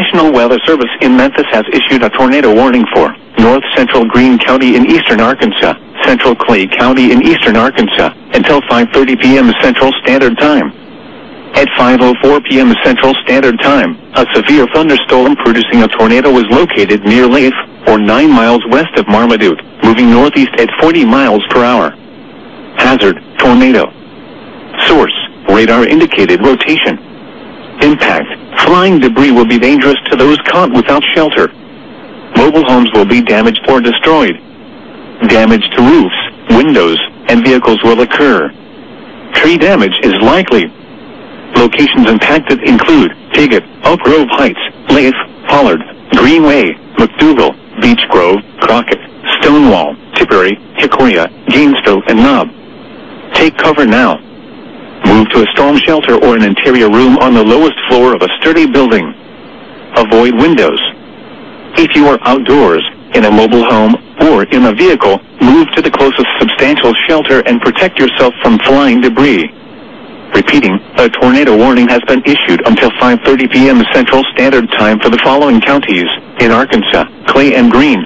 National Weather Service in Memphis has issued a tornado warning for North Central Greene County in eastern Arkansas, Central Clay County in eastern Arkansas, until 5:30 p.m. Central Standard Time. At 5:04 p.m. Central Standard Time, a severe thunderstorm producing a tornado was located near Leif, or 9 miles west of Marmaduke, moving northeast at 40 miles per hour. Hazard, tornado. Source, radar indicated rotation. Impact, flying debris will be dangerous to those caught without shelter. Mobile homes will be damaged or destroyed. Damage to roofs, windows, and vehicles will occur. Tree damage is likely. Locations impacted include Piggott, Oak Grove Heights, Leif, Pollard, Greenway, McDougal, Beech Grove, Crockett, Stonewall, Tipperary, Hickoria, Gainesville, and Knob. Take cover now. Move to a storm shelter or an interior room on the lowest floor of a sturdy building. Avoid windows. If you are outdoors, in a mobile home, or in a vehicle, move to the closest substantial shelter and protect yourself from flying debris. Repeating, a tornado warning has been issued until 5:30 p.m. Central Standard Time for the following counties in Arkansas: Clay and Greene,